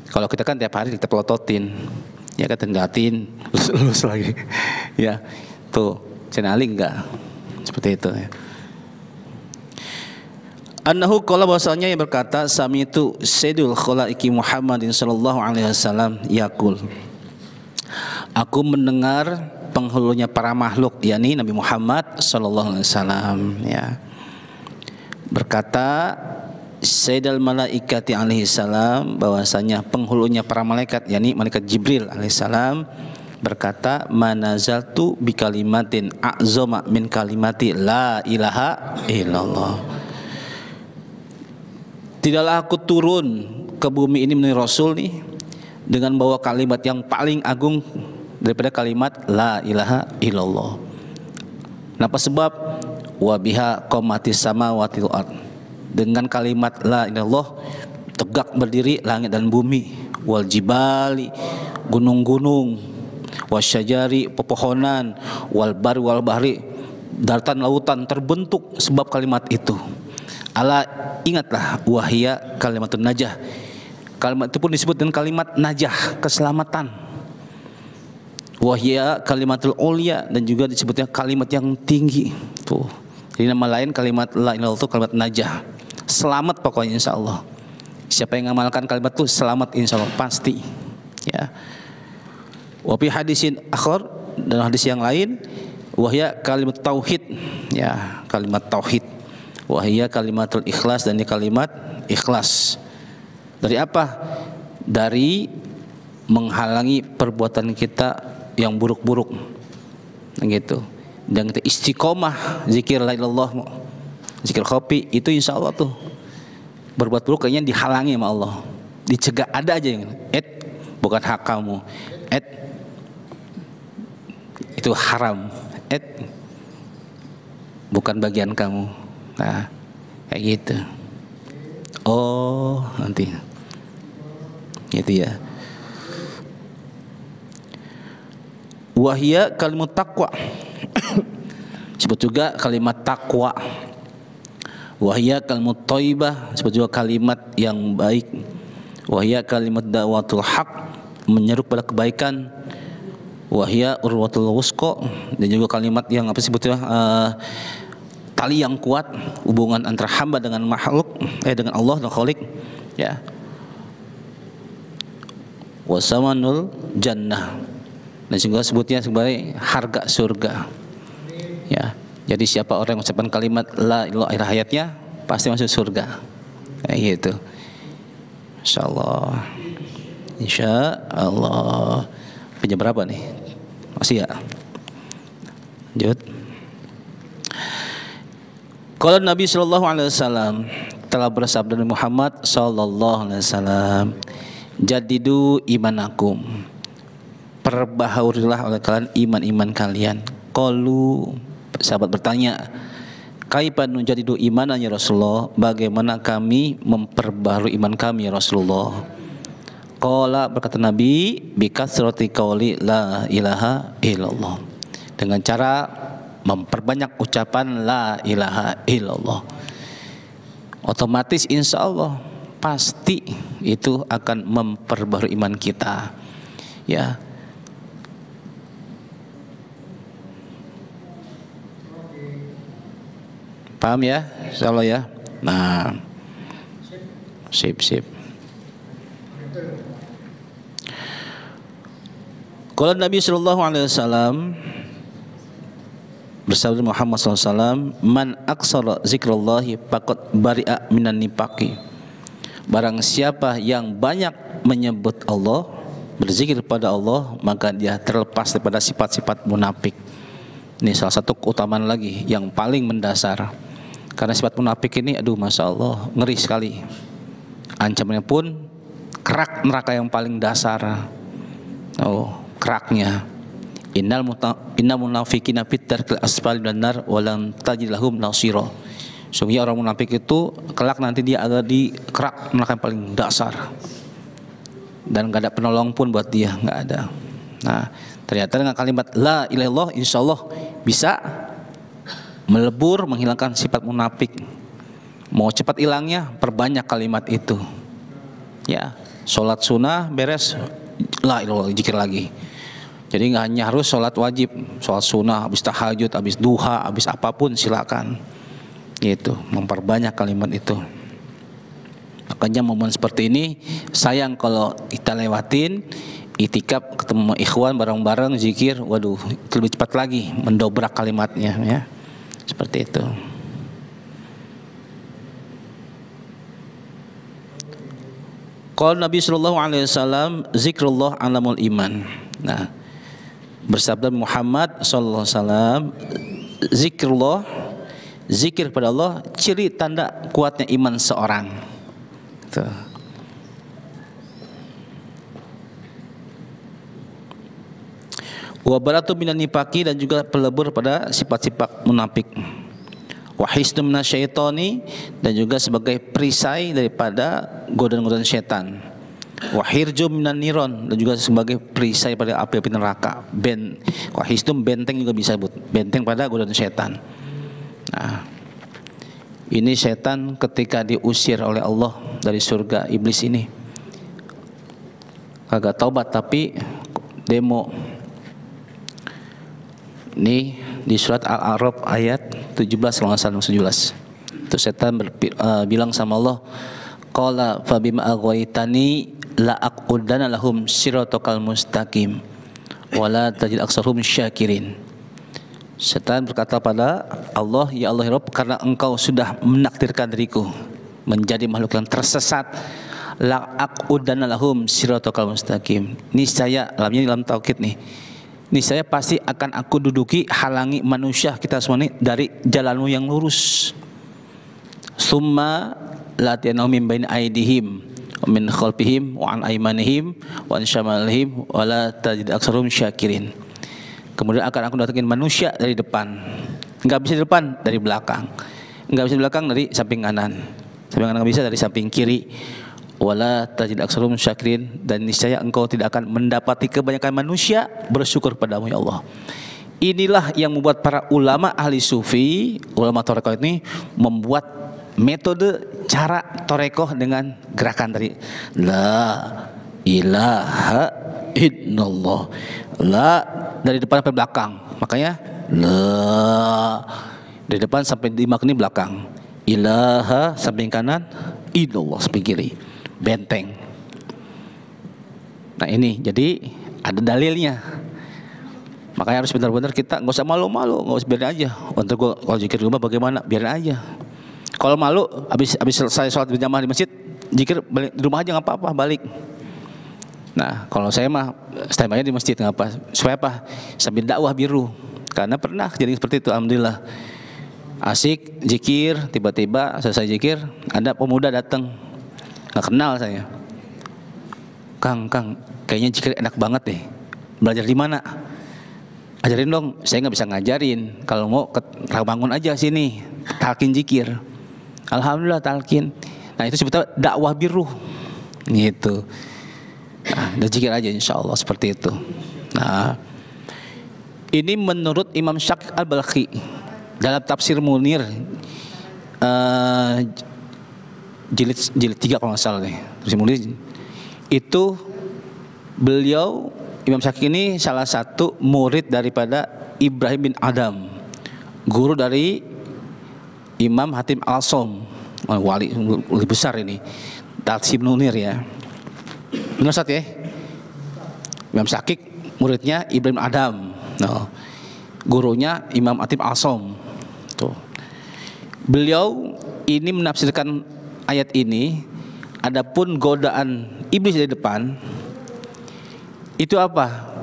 Kalau kita kan tiap hari kita pelototin, ya kan, tenggatin, lulus lagi, ya. Tuh Sayyidina Ali enggak seperti itu, ya. Annahu qala, bahwasanya yang berkata, sami'tu Sayyidul Khalaiki Muhammadin sallallahu alaihi wasallam yaqul, aku mendengar penghulunya para makhluk, yakni Nabi Muhammad sallallahu alaihi wasallam, ya, berkata, Sayyidul Malaikati alaihi salam, bahwasanya penghulunya para malaikat, yakni malaikat Jibril alaihi salam, berkata, manazaltu bi kalimatin a'zama min kalimati la ilaha illallah. Tidaklah aku turun ke bumi ini menurut Rasul nih dengan bawa kalimat yang paling agung daripada kalimat la ilaha illallah. Kenapa? Sebab wa biha qamatis samawati wal ard, dengan kalimat la ilaha illallah tegak berdiri langit dan bumi, wal jibali, gunung-gunung, wasyajari, pepohonan, wal bari wal bahri, daratan lautan terbentuk sebab kalimat itu. Ala, ingatlah, wahia kalimatun najah, kalimat itu pun disebut dengan kalimat najah, keselamatan. Wahia kalimatul ulia, dan juga disebutnya kalimat yang tinggi. Tuh, jadi nama lain kalimat la ilaha illallah itu kalimat najah, selamat pokoknya insya Allah. Siapa yang mengamalkan kalimat itu selamat insya Allah pasti, ya. Wa fi hadisin akhar, dan hadis yang lain, wahia kalimat tauhid, ya, kalimat tauhid. Wahia kalimatul ikhlas, dan ini kalimat ikhlas. Dari apa? Dari menghalangi perbuatan kita yang buruk-buruk, gitu. Dan kita istiqomah zikir la ilaha illallah, zikir khofi, itu insya Allah tuh berbuat buruk kayaknya dihalangi sama Allah, dicegah. Ada aja yang bukan hak kamu, itu haram, bukan bagian kamu. Nah, kayak gitu. Oh, nanti gitu, ya. Wahia kalimat taqwa, Disebut juga kalimat takwa. Wahya kalimat thayyibah, disebut juga kalimat yang baik. Wahya kalimat da'watul haq, menyeru pada kebaikan. Wahya urwatul wusqa, dan juga kalimat yang apa sebutnya tali yang kuat, hubungan antara hamba dengan makhluk, dengan Allah dan Khalik, ya. Wasamanul jannah, dan juga sebutnya sebagai harga surga, ya. Jadi siapa orang yang mengucapkan kalimat la ilaha illallah hayatnya pasti masuk surga, kayak gitu. Insyaallah, insyaallah. Jam berapa nih? Masih ya? Lanjut. Kalau Nabi Shallallahu Alaihi Wasallam telah bersabda Muhammad Shallallahu Alaihi Wasallam, jadidu imanakum, perbaharunilah oleh kalian iman kalian. Qalu, sahabat bertanya, kaifa nujadidu imanan ya Rasulullah, bagaimana kami memperbaharui iman kami ya Rasulullah? Qala, berkata Nabi, bikasrati qauli la ilaha illallah, dengan cara memperbanyak ucapan la ilaha illallah. Otomatis insya Allah pasti itu akan memperbaharui iman kita, ya. Paham ya? Insya Allah ya. Nah, sip. Kalau Nabi Shallallahu Alaihi Wasallam bersabda Muhammad SAW, man aksara zikrallahi faqad bari'a minan nifaqi, barang siapa yang banyak menyebut Allah, berzikir pada Allah, maka dia terlepas daripada sifat-sifat munafik. Ini salah satu keutamaan lagi yang paling mendasar, karena sifat munafik ini aduh masya Allah ngeri sekali, ancamannya pun kerak neraka yang paling dasar. Keraknya, innal munafiqina fit darkil asfali minan nar wa lan tajid lahum nasira. Sungguh orang munafik itu kelak nanti dia ada di kerak neraka yang paling dasar, dan gak ada penolong pun buat dia, gak ada. Nah, ternyata dengan kalimat la ilaha illallah insyaallah bisa melebur, menghilangkan sifat munafik. Mau cepat hilangnya, perbanyak kalimat itu, ya. Sholat sunnah beres, la ilaha illallah, zikir lagi. Jadi nggak hanya harus sholat wajib, sholat sunnah, habis tahajud, habis duha, habis apapun silakan. Gitu, memperbanyak kalimat itu. Makanya momen seperti ini sayang kalau kita lewatin. Itikaf ketemu ikhwan bareng-bareng zikir, waduh lebih cepat lagi mendobrak kalimatnya, ya. Seperti itu. Qala Nabi sallallahu alaihi wasallam, zikrullah alamul iman. Nah, bersabda Muhammad sallallahu alaihi wasallam, zikrullah, zikir pada Allah, ciri tanda kuatnya iman seorang. Tuh. Wa baratu minan nifaqi, dan juga pelebur pada sifat-sifat munafik. Wa hisnu minasyaitani, dan juga sebagai perisai daripada godaan-godaan setan. Wa hirju minan niron, dan juga sebagai perisai pada api-api neraka. Wa hisnu, benteng juga bisa sebut, benteng pada godaan setan. Nah, ini setan ketika diusir oleh Allah dari surga, iblis ini kagak taubat tapi demo. Ini di surat Al-A'raf ayat 17 kalau nggak salah 17. Itu setan bilang sama Allah, qala fa bima aghwaytani la aqudanna lahum siratal mustaqim wa la tajid aktsarhum syakirin. Setan berkata pada Allah, ya Allah ya Rabb, karena engkau sudah menakdirkan diriku menjadi makhluk yang tersesat, la aqudanna lahum siratal mustaqim. Niscaya, lamnya dalam taukid nih, niscaya pasti akan aku duduki, halangi manusia kita semua ini dari jalanmu yang lurus. Summa latiyanahum min baini aydihim wa min khalfihim wa an aymanihim wa an syamalihim wa la tajid aktsarhum syakirin. Kemudian akan aku datangin manusia dari depan. Enggak bisa di depan, dari belakang. Enggak bisa di belakang, dari samping kanan. Samping kanan enggak bisa, dari samping kiri. Wala tajid aksarum syakirin, dan niscaya engkau tidak akan mendapati kebanyakan manusia bersyukur padamu ya Allah. inilah yang membuat para ulama ahli sufi, ulama tarekat ini membuat metode cara tarekat dengan gerakan tadi, la ilaha illallah, la dari depan sampai belakang, makanya la dari depan sampai dimakni belakang, ilaha samping kanan, illallah samping kiri, benteng. Nah ini jadi ada dalilnya. Makanya harus benar-benar kita nggak usah malu-malu, nggak usah, biarin aja. Untuk gua kalau zikir di rumah bagaimana, biarin aja. Kalau malu, habis selesai sholat berjamaah di masjid, zikir balik di rumah aja nggak apa-apa, balik. Nah kalau saya mah standby di masjid nggak apa, supaya apa? Sambil dakwah biru. Karena pernah jadi seperti itu, alhamdulillah. Asik zikir, tiba-tiba selesai zikir, ada pemuda datang, nggak kenal saya. Kang, kayaknya zikir enak banget deh. Belajar di mana? Ajarin dong. Saya nggak bisa ngajarin. Kalau mau ke Rawamangun aja sini, talkin zikir. Alhamdulillah talkin. Nah itu sebetulnya dakwah biru, gitu. Nah, dan zikir aja insya Allah seperti itu. Nah, ini menurut Imam Syafi'i Al-Balkhi dalam tafsir Munir jilid 3 kalau nggak salah nih. Tafsir Munir itu beliau Imam Syafi'i ini salah satu murid daripada Ibrahim bin Adam, guru dari Imam Hatim Al-Som, wali lebih besar ini, Tafsir Munir ya. Benar Ustaz ya? Imam Syafi'i muridnya Ibrahim Adam, no. Gurunya Imam Hatim Al-Som. Tuh. Beliau ini menafsirkan ayat ini, adapun godaan iblis dari depan itu apa?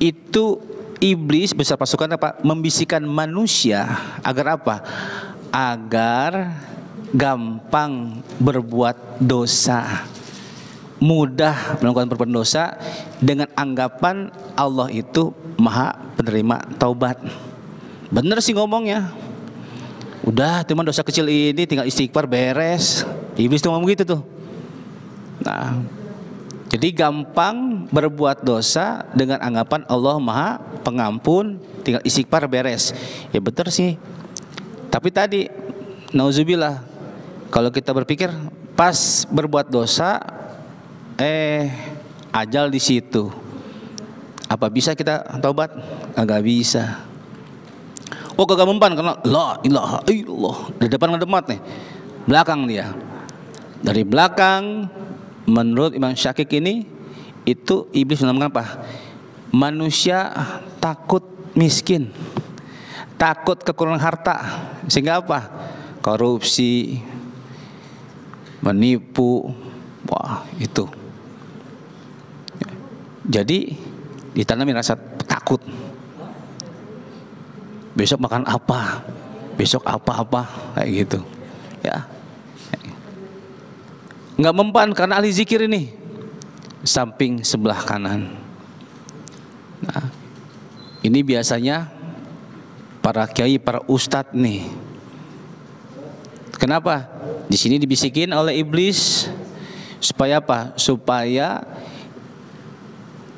Itu iblis besar pasukan apa? Membisikkan manusia agar apa? Agar gampang berbuat dosa, mudah melakukan perbuatan dosa dengan anggapan Allah itu maha penerima taubat. Bener sih ngomongnya. Udah cuma dosa kecil ini tinggal istighfar beres. Iblis tuh ngomong gitu tuh. Nah, jadi gampang berbuat dosa dengan anggapan Allah maha pengampun, tinggal istighfar beres. Ya betul sih. Tapi tadi nauzubillah, kalau kita berpikir pas berbuat dosa ajal di situ. Apa bisa kita taubat? Agak bisa. Oh kagak mempan karena la ilaha illallah. Di depan ngedemat nih. Belakang dia. Dari belakang menurut Imam Syafi'i ini itu iblis menamakan apa? Manusia takut miskin, takut kekurangan harta, sehingga apa? Korupsi, menipu, wah itu. Jadi ditanami rasa takut. Besok makan apa? Besok apa-apa kayak gitu. Ya. Nggak mempan karena ahli zikir ini samping sebelah kanan. Nah, ini biasanya para kiai, para ustadz nih. Kenapa? Di sini dibisikin oleh iblis supaya apa? Supaya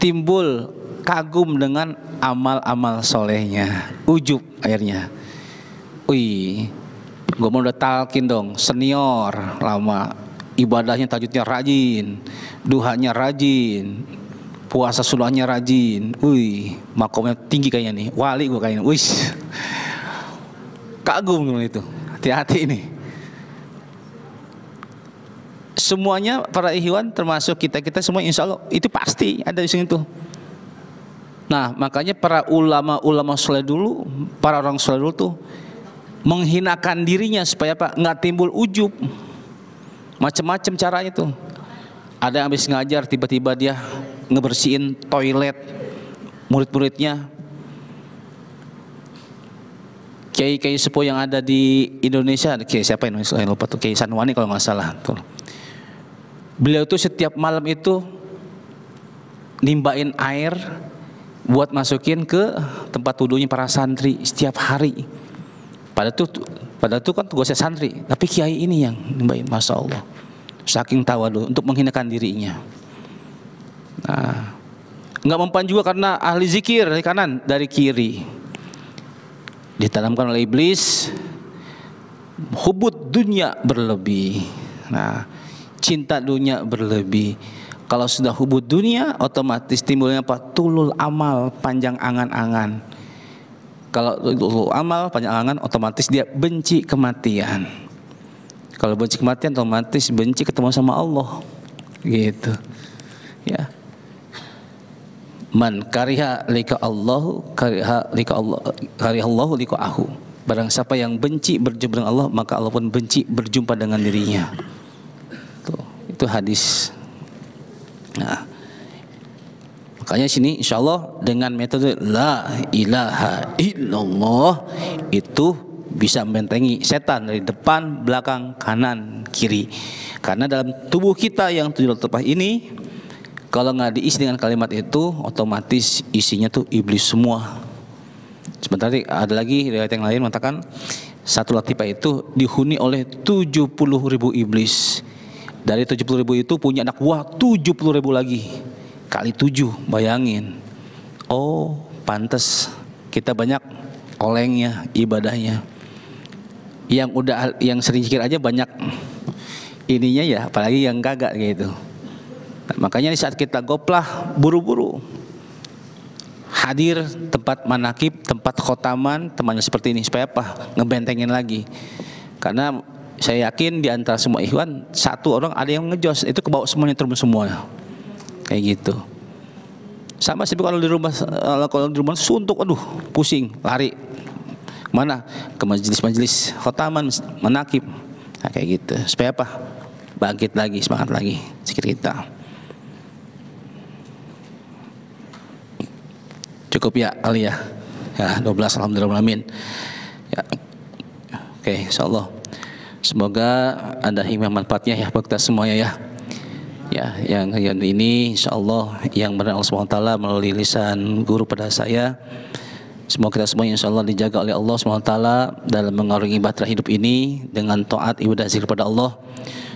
timbul kagum dengan amal-amal solehnya, ujub akhirnya. Wih, gue mau udah talkin dong, senior lama. Ibadahnya tahajudnya rajin, duhanya rajin, puasa sunahnya rajin. Wih, makomnya tinggi kayaknya nih, wali gue kayaknya. Wih, kagum itu. Hati-hati ini. Semuanya para ikhwan termasuk kita semua insya Allah itu pasti ada di sini tuh. Nah makanya para ulama soleh dulu, para orang soleh dulu tuh menghinakan dirinya supaya apa? Nggak timbul ujub. Macam-macam caranya tuh. Ada yang habis ngajar tiba-tiba dia ngebersihin toilet murid-muridnya. Kiai-kiai sepuh yang ada di Indonesia, kiai siapa yang lupa tuh, Kiai Sanwani kalau nggak salah tuh. Beliau tuh setiap malam itu nimbain air buat masukin ke tempat wudhunya para santri setiap hari. Padahal tuh kan tugasnya santri, tapi kiai ini yang nimbain, masya Allah. Saking tawadu untuk menghinakan dirinya. Nah, nggak mempan juga karena ahli zikir dari kanan, dari kiri. ditanamkan oleh iblis, hubud dunia berlebih. Nah, cinta dunia berlebih. Kalau sudah hubud dunia, otomatis timbulnya apa? Tulul amal, panjang angan-angan. Kalau tulul amal, panjang angan, otomatis dia benci kematian. Kalau benci kematian, otomatis benci ketemu sama Allah. Gitu. Ya. Man kariha lika Allahu kariha lika Allah kariha Allahu liqa'ahu. Barang siapa yang benci berjumpa dengan Allah, maka Allah pun benci berjumpa dengan dirinya. Tuh, itu hadis. Nah, makanya sini insyaallah dengan metode la ilaha illallah itu bisa membentengi setan dari depan, belakang, kanan, kiri. Karena dalam tubuh kita yang 7 tepah ini, kalau nggak diisi dengan kalimat itu, otomatis isinya tuh iblis semua. Sebentar ada lagi riwayat yang lain mengatakan satu latifah itu dihuni oleh 70.000 iblis. Dari 70.000 itu punya anak buah 70.000 lagi. Kali 7, bayangin. Oh, pantas kita banyak olengnya, ibadahnya. Yang sering zikir aja banyak ininya ya, apalagi yang kagak gitu. Nah, makanya di saat kita goplah, buru-buru hadir tempat manakib, tempat khotaman, temannya seperti ini supaya apa? Ngebentengin lagi. Karena saya yakin di antara semua ikhwan satu orang ada yang ngejos, itu kebawa semuanya, turun semua. Kayak gitu. Sama sih kalau di rumah suntuk, aduh pusing, lari. Mana? Ke majelis-majelis khotaman, manakib. Nah, kayak gitu. Supaya apa? Bangkit lagi, semangat lagi zikir kita. Cukup ya kali ya. Ya, 12 alhamdulillah alamin. Ya. Oke, insyaallah. Semoga ada hikmah manfaatnya ya buat kita semuanya ya. Ya, yang ini insyaallah yang benar Allah SWT melalui lisan guru pada saya. Semoga kita semuanya insyaallah dijaga oleh Allah SWT dalam mengarungi bahtera hidup ini dengan taat ibadah zikir pada Allah.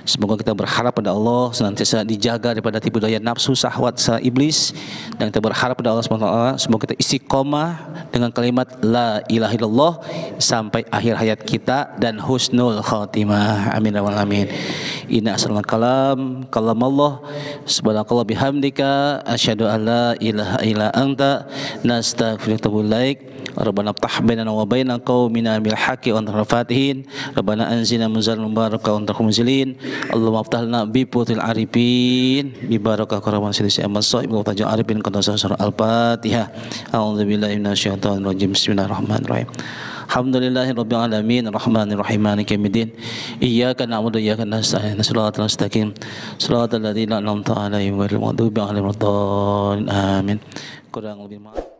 Semoga kita berharap pada Allah senantiasa dijaga daripada tipu daya nafsu, syahwat, iblis, dan kita berharap pada Allah SWT semoga kita istiqomah dengan kalimat la ilaha illallah sampai akhir hayat kita dan husnul khatimah. Amin ya rabbal alamin. Inna asrul kalam Allah subhanakallah bihamdika asyhadu an la ilaha illa anta nastaghfiruka wa atubu Rabbana ftah bainana wa baina qaumina bil haqqi wa antal fatihin. Rabbana anzilna munzalan mubaraka wa antal munzilin. Allahumma ftah lana bi putil arifin bi barakah karaman sidisi amal sahib wa tajal arifin qad surah al-Fatihah. A'udzubillahi minasyaitonir rajim. Bismillahirrahmanirrahim. Alhamdulillahirabbil alamin arrahmanir rahim maliki yaumiddin. Iyyaka na'budu wa iyyaka nasta'in. Shiratal mustaqim. Shiratal ladzina an'amta 'alaihim ghairil maghdubi 'alaihim waladdallin. Amin. Kurang lebih maaf.